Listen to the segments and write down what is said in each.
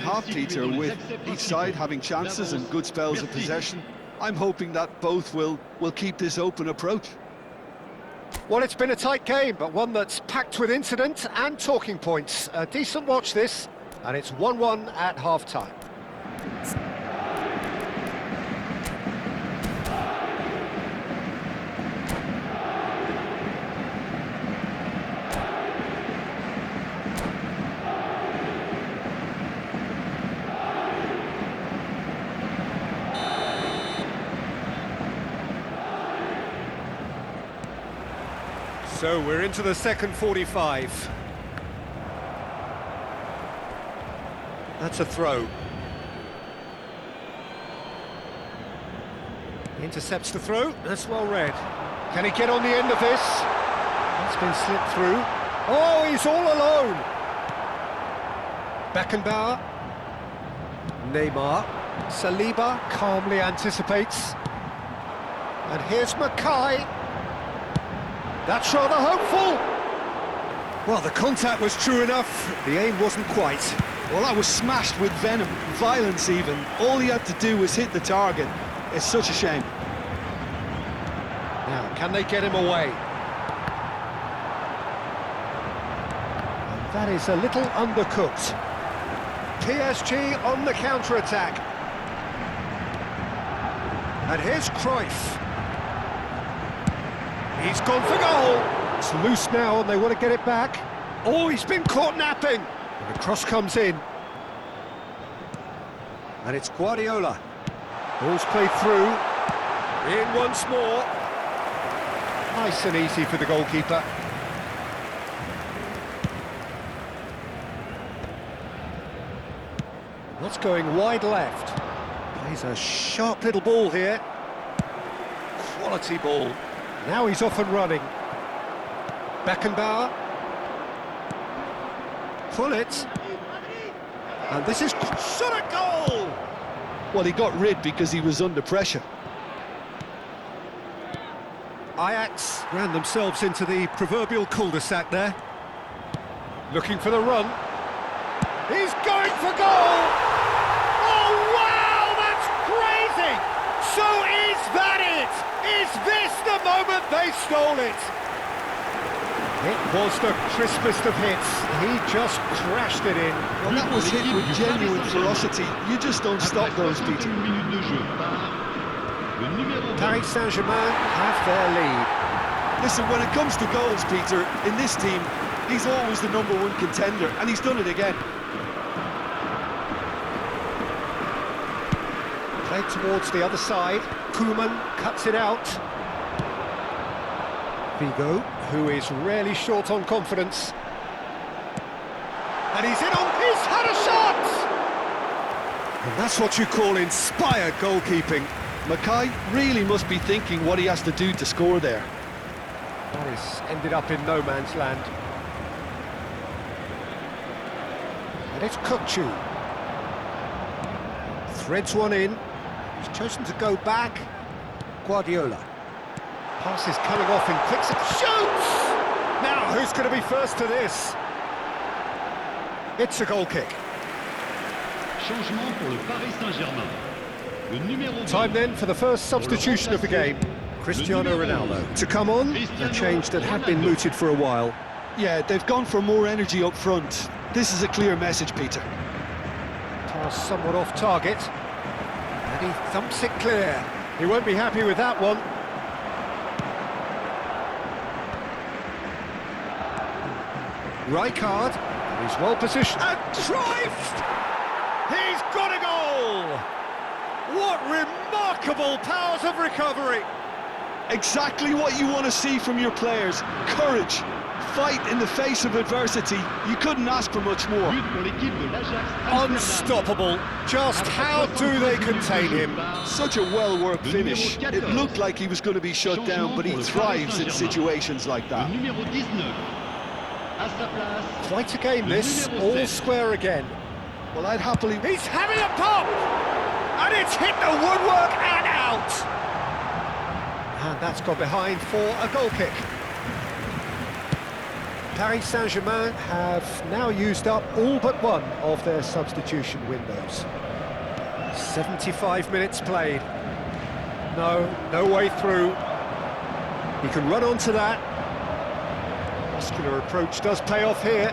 half, Peter, with each side having chances and good spells of possession. I'm hoping that both will keep this open approach. Well, it's been a tight game, but one that's packed with incident and talking points. A decent watch this, and it's 1-1 at half-time. So we're into the second 45. That's a throw. Intercepts the throw, that's well read. Can he get on the end of this? That's been slipped through. Oh, he's all alone! Beckenbauer. Neymar. Saliba calmly anticipates. And here's Mackay. That's rather hopeful. Well, the contact was true enough, the aim wasn't quite. Well, that was smashed with venom, violence even. All he had to do was hit the target. It's such a shame. Now, can they get him away? And that is a little undercooked. PSG on the counter-attack. And here's Cruyff. He's gone for goal. It's loose now and they want to get it back. Oh, he's been caught napping. And the cross comes in. And it's Guardiola. Ball's played through. In once more. Nice and easy for the goalkeeper. That's going wide left. Plays a sharp little ball here. Quality ball. Now he's off and running. Beckenbauer. Pullet. And this is shot at goal! Well, he got rid because he was under pressure. Ajax ran themselves into the proverbial cul-de-sac there. Looking for the run. He's going for goal! Oh, wow, that's crazy! So is that it? Is this the moment they stole it? It was the crispest of hits. He just crashed it in. Well, that was hit with genuine ferocity. You just don't stop those, Peter. Paris Saint-Germain have their lead. Listen, when it comes to goals, Peter, in this team, he's always the #1 contender, and he's done it again. Played towards the other side. Koeman cuts it out. Figo, who is rarely short on confidence. And he's in on... He's had a shot! And that's what you call inspired goalkeeping. Mackay really must be thinking what he has to do to score there. That is ended up in no man's land. And it's Kökçü. Threads one in. He's chosen to go back. Guardiola. Pass is coming off in quick succession. Shoots! Now, who's going to be first to this? It's a goal kick. Changement pour le Paris Saint-Germain. Time then for the first substitution of the game. Cristiano Ronaldo to come on, a change that had been mooted for a while. Yeah, they've gone for more energy up front. This is a clear message, Peter. Pass somewhat off target. And he thumps it clear. He won't be happy with that one. Rijkaard, he's well positioned. And Cruyff! He's got a goal! What remarkable powers of recovery! Exactly what you want to see from your players. Courage, fight in the face of adversity. You couldn't ask for much more. Unstoppable. Just how do they contain him? Such a well-worked finish. It looked like he was going to be shut down, but he thrives in situations like that. Quite a game this, all square again. Well, I'd happily... He's having a pop! And it's hit the woodwork and out! And that's gone behind for a goal kick. Paris Saint-Germain have now used up all but one of their substitution windows. 75 minutes played. No way through. He can run onto that. Muscular approach does pay off here.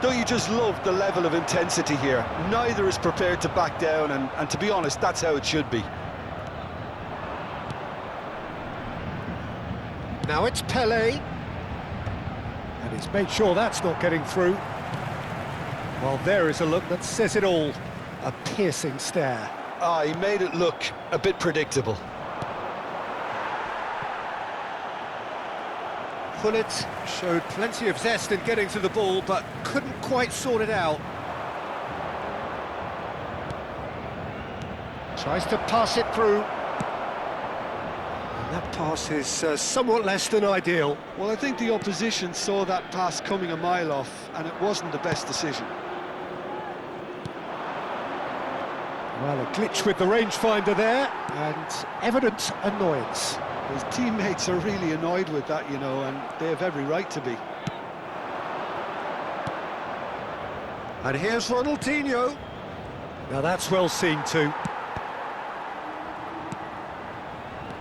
Don't you just love the level of intensity here? Neither is prepared to back down, and to be honest, that's how it should be. Now it's Pelé. And he's made sure that's not getting through. Well, there is a look that says it all. A piercing stare. He made it look a bit predictable. Gullit showed plenty of zest in getting to the ball, but couldn't quite sort it out. Tries to pass it through. And that pass is somewhat less than ideal. Well, I think the opposition saw that pass coming a mile off, and it wasn't the best decision. Well, a glitch with the rangefinder there, and evident annoyance. His teammates are really annoyed with that, you know, and they have every right to be. And here's Ronaldinho. Now that's well seen too.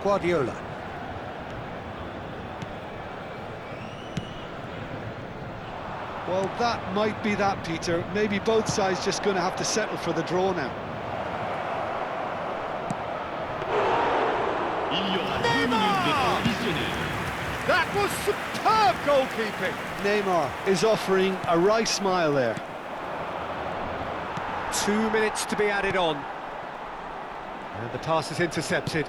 Guardiola. Well, that might be that, Peter. Maybe both sides just going to have to settle for the draw now. That was superb goalkeeping. Neymar is offering a wry smile there. 2 minutes to be added on. And the pass is intercepted.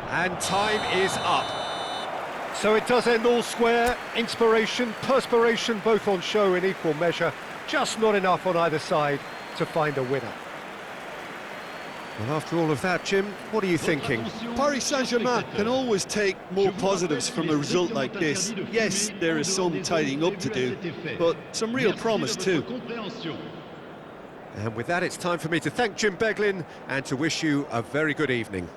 And time is up. So it does end all square. Inspiration, perspiration, both on show in equal measure. Just not enough on either side to find a winner. Well, after all of that, Jim, what are you thinking? Paris Saint-Germain can always take more positives from a result like this. Yes, there is some tidying up to do, but some real promise too. And with that, it's time for me to thank Jim Beglin and to wish you a very good evening.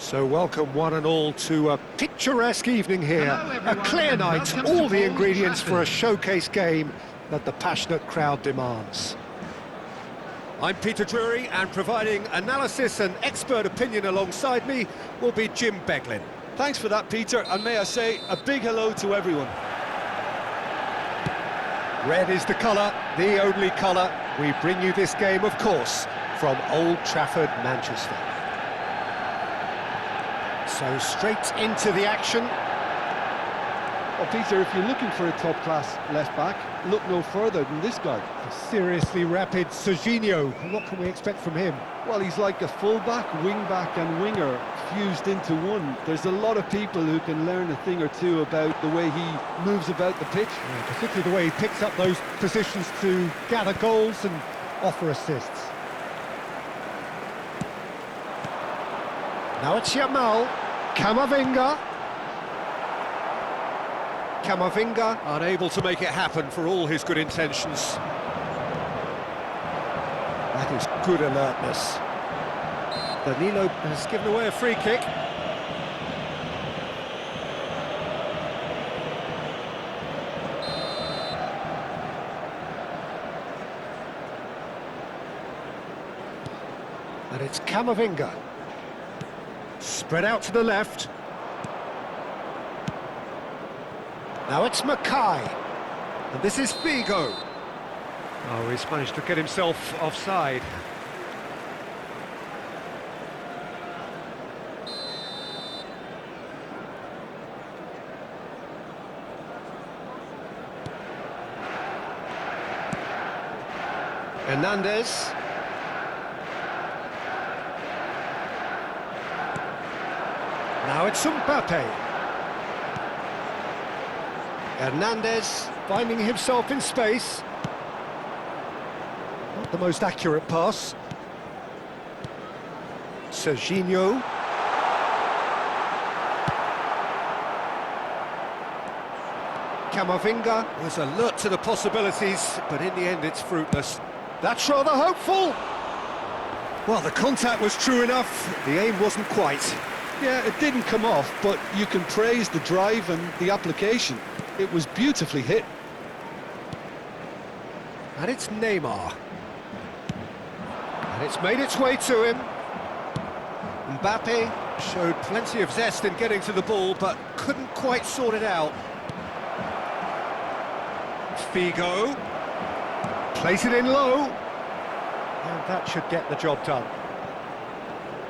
So welcome one and all to a picturesque evening here. Hello, A everyone, clear and night, welcome to all the Old ingredients for a Trafford. showcase game that the passionate crowd demands. I'm Peter Drury, and providing analysis and expert opinion alongside me will be Jim Beglin. Thanks for that, Peter, and may I say a big hello to everyone. Red is the colour, the only colour. We bring you this game, of course, from Old Trafford, Manchester. So straight into the action. Well, Peter, if you're looking for a top-class left-back, look no further than this guy. A seriously rapid Serginho. What can we expect from him? Well, he's like a full-back, wing-back and winger fused into one. There's a lot of people who can learn a thing or two about the way he moves about the pitch. Yeah, particularly the way he picks up those positions to gather goals and offer assists. Now it's Yamal. Camavinga. Camavinga unable to make it happen for all his good intentions. That is good alertness. Danilo has given away a free kick. And it's Camavinga. Spread out to the left. Now it's Mackay. And this is Figo. Oh, he's managed to get himself offside. Hernandez. Now it's Mbappe. Hernandez finding himself in space. Not the most accurate pass. Serginho. Camavinga was alert to the possibilities, but in the end it's fruitless. That's rather hopeful. Well, the contact was true enough, the aim wasn't quite. Yeah, it didn't come off, but you can praise the drive and the application. It was beautifully hit. And it's Neymar. And it's made its way to him. Mbappe showed plenty of zest in getting to the ball, but couldn't quite sort it out. Figo plays it in low, and that should get the job done.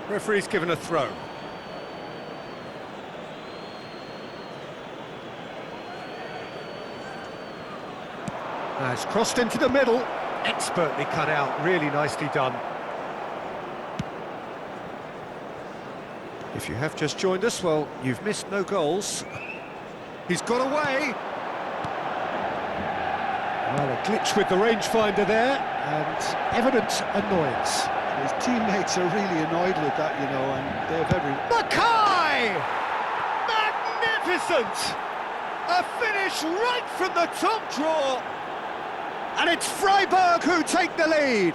Referee's given a throw. Now it's crossed into the middle, expertly cut out, really nicely done. If you have just joined us, well, you've missed no goals. He's got away. Well, a glitch with the rangefinder there, and evident annoyance. His teammates are really annoyed with that, you know, and they have every... Mackay! Magnificent! A finish right from the top draw! And it's Freiburg who take the lead!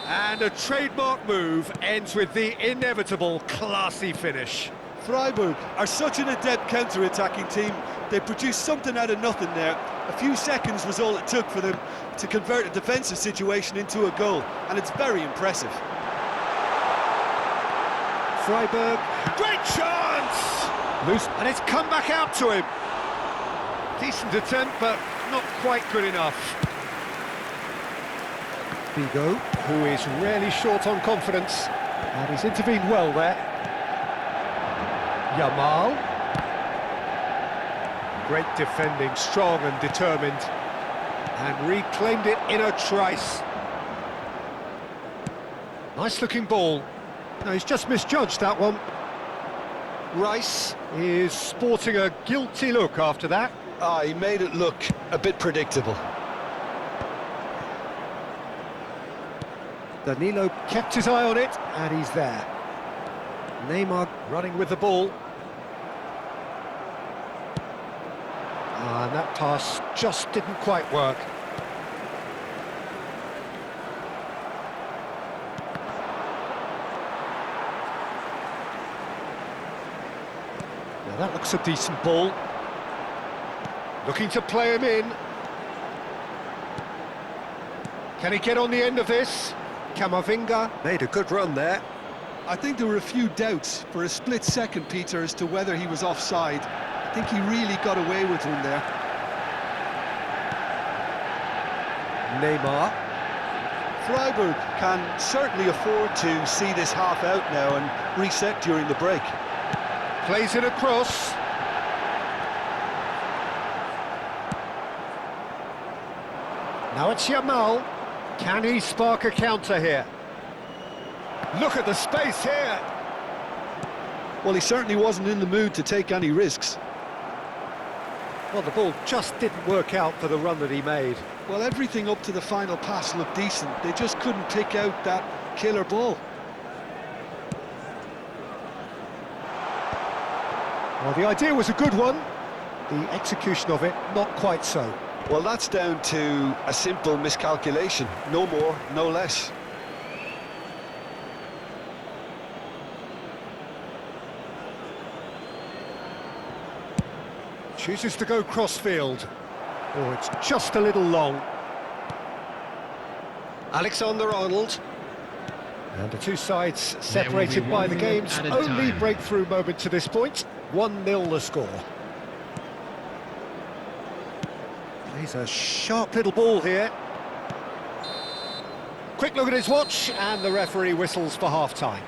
And a trademark move ends with the inevitable classy finish. Freiburg are such an adept counter-attacking team. They produced something out of nothing there. A few seconds was all it took for them to convert a defensive situation into a goal, and it's very impressive. Freiburg, great chance! Loose, and it's come back out to him. Decent attempt, but not quite good enough. Figo, who is rarely short on confidence, and he's intervened well there. Yamal. Great defending, strong and determined, and reclaimed it in a trice. Nice looking ball. No, he's just misjudged that one. Rice is sporting a guilty look after that. Ah, he made it look a bit predictable. Danilo kept his eye on it, and he's there. Neymar running with the ball. And that pass just didn't quite work. Now that looks a decent ball. Looking to play him in. Can he get on the end of this? Camavinga made a good run there. I think there were a few doubts for a split second, Peter, as to whether he was offside. I think he really got away with one there. Neymar. Freiburg can certainly afford to see this half out now and reset during the break. Plays it across. Now it's Yamal. Can he spark a counter here? Look at the space here. Well, he certainly wasn't in the mood to take any risks. Well, the ball just didn't work out for the run that he made. Well, everything up to the final pass looked decent. They just couldn't pick out that killer ball. Well, the idea was a good one. The execution of it, not quite so. Well, that's down to a simple miscalculation. No more, no less. Chooses to go cross-field. Oh, it's just a little long. Alexander-Arnold. And the two sides separated by the game's only breakthrough moment to this point. 1-0 the score. Plays a sharp little ball here. Quick look at his watch, and the referee whistles for half-time.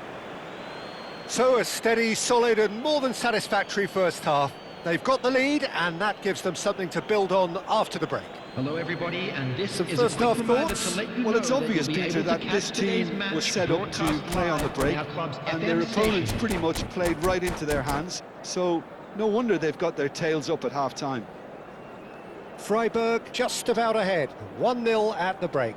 So a steady, solid and more than satisfactory first half. They've got the lead, and that gives them something to build on after the break. Hello everybody, and this Some is first a half quick reminder thoughts? to let you Well, it's know that obvious, you'll be Peter, able that to this catch today's team match was set up to broadcast play on the live break, on our club's and FM their opponents station. pretty much played right into their hands. So No wonder they've got their tails up at half-time. Freiburg just about ahead, 1-0 at the break.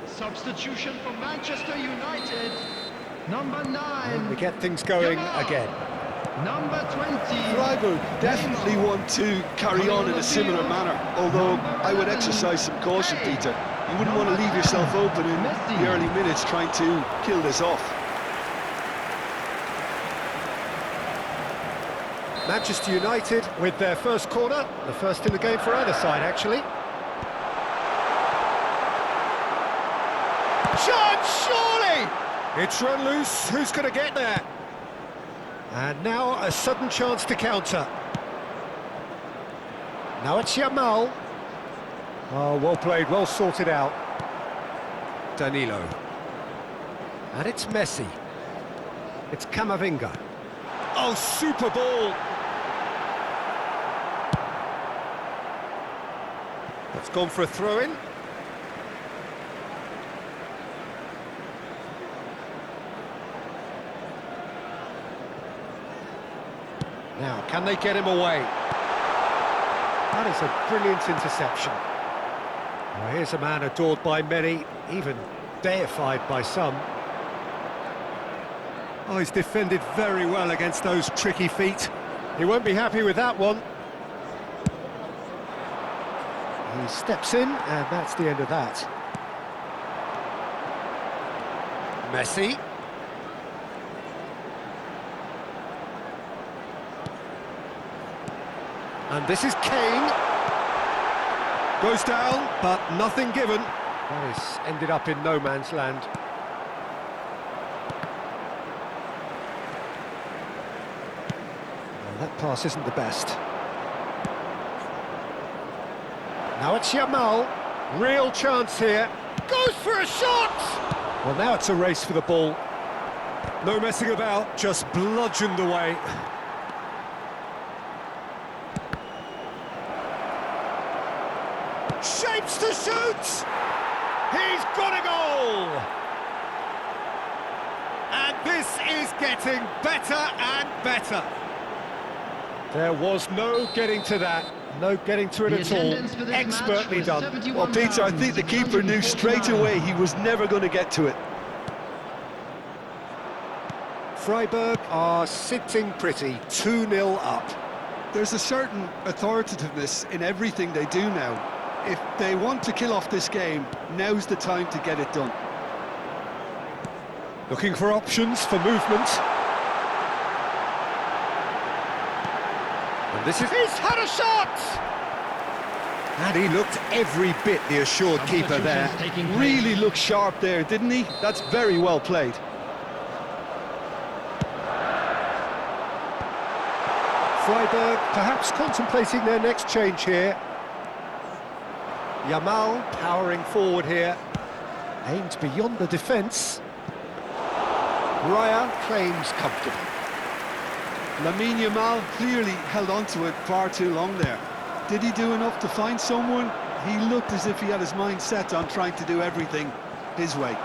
Substitution for Manchester United. Number 9. We get things going again. Number 20. Freiburg definitely want to carry on in a similar manner, although I would exercise some caution, Peter. You wouldn't want to leave yourself open in the early minutes trying to kill this off. Manchester United with their first corner, the first in the game for either side, actually. Chance, surely! It's run loose, who's going to get there? And now a sudden chance to counter. Now it's Yamal. Oh, well played, well sorted out. Danilo. And it's Messi. It's Camavinga. Oh, super ball! That's gone for a throw-in. Now, can they get him away? That is a brilliant interception. Well, here's a man adored by many, even deified by some. Oh, he's defended very well against those tricky feet. He won't be happy with that one. He steps in, and that's the end of that. Messi. And this is Kane. Goes down, but nothing given. That has ended up in no man's land. Well, that pass isn't the best. Now it's Yamal. Real chance here. Goes for a shot! Well, now it's a race for the ball. No messing about, just bludgeoned away. Shapes to shoot! He's got a goal! And this is getting better and better. There was no getting to that. No getting to it at all. Expertly done. Well, Peter, I think the keeper knew straight away he was never going to get to it. Freiburg are sitting pretty, 2-0 up. There's a certain authoritativeness in everything they do now. If they want to kill off this game, now's the time to get it done. Looking for options for movement. And this is... He's had a shot! And he looked every bit the assured keeper there. Really looked sharp there, didn't he? That's very well played. Freiburg perhaps contemplating their next change here. Yamal powering forward here. Aimed beyond the defence. Raya claims comfortable. Lamine Yamal clearly held on to it far too long there. Did he do enough to find someone? He looked as if he had his mind set on trying to do everything his way.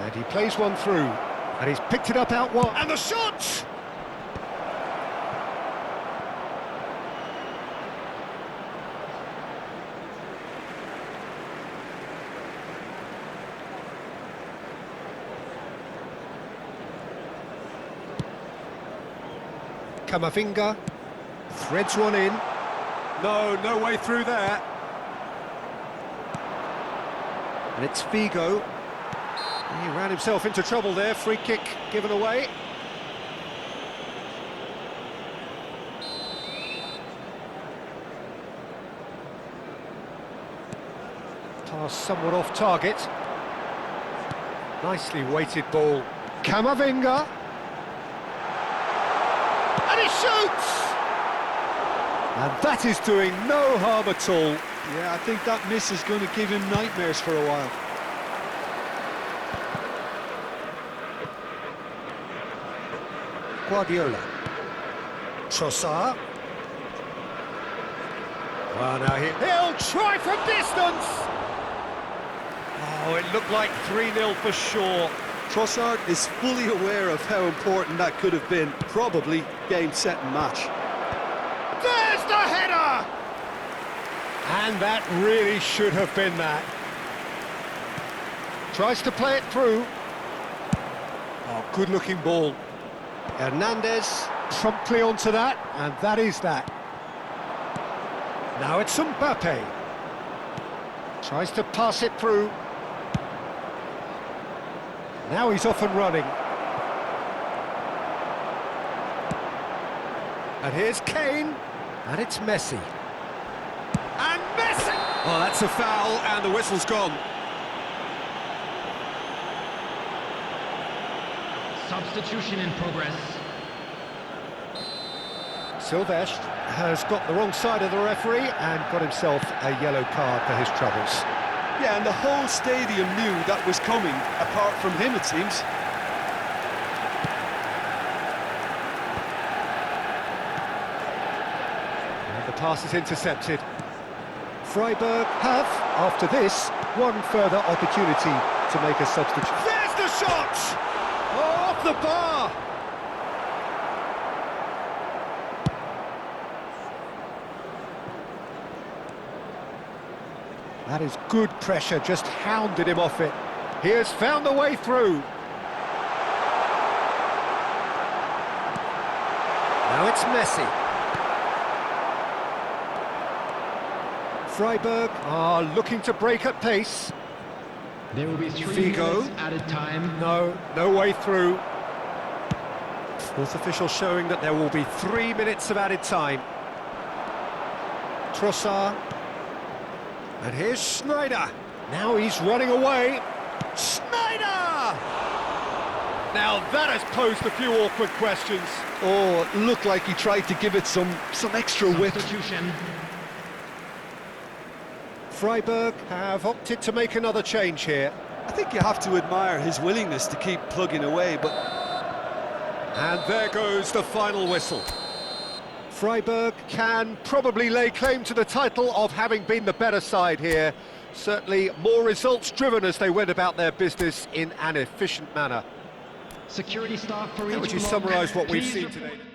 And he plays one through. And he's picked it up out wide. And the shot! Camavinga threads one in. No way through there. And it's Figo. He ran himself into trouble there. Free kick given away. Pass somewhat off target. Nicely weighted ball. Camavinga. And he shoots! And that is doing no harm at all. Yeah, I think that miss is going to give him nightmares for a while. Guardiola. Trossard. Well, now he'll try from distance! Oh, it looked like 3-0 for sure. Trossard is fully aware of how important that could have been. Probably game, set and match. There's the header! And that really should have been that. Tries to play it through. Oh, good-looking ball. Hernandez promptly onto that, and that is that. Now it's Mbappe. Tries to pass it through. Now he's off and running. And here's Kane. And it's Messi. And Messi! Oh, that's a foul, and the whistle's gone. Substitution in progress. Silvestre has got the wrong side of the referee and got himself a yellow card for his troubles. Yeah, and the whole stadium knew that was coming, apart from him, it seems. And the pass is intercepted. Freiburg have, after this, one further opportunity to make a substitution. There's the shot! Oh, off the bar! That is good pressure, just hounded him off it. He has found the way through. Now it's Messi. Freiburg are looking to break at pace. There will be 3 Figo. minutes added time. No way through. Fourth official showing that there will be 3 minutes of added time. Trossard. And here's Schneider. Now he's running away. Schneider! Now that has posed a few awkward questions. Oh, it looked like he tried to give it some extra whip. Substitution. Freiburg have opted to make another change here. I think you have to admire his willingness to keep plugging away, but... And there goes the final whistle. Freiburg can probably lay claim to the title of having been the better side here. Certainly more results-driven as they went about their business in an efficient manner. Security staff for each How would you block. summarise what we've Please seen report- today?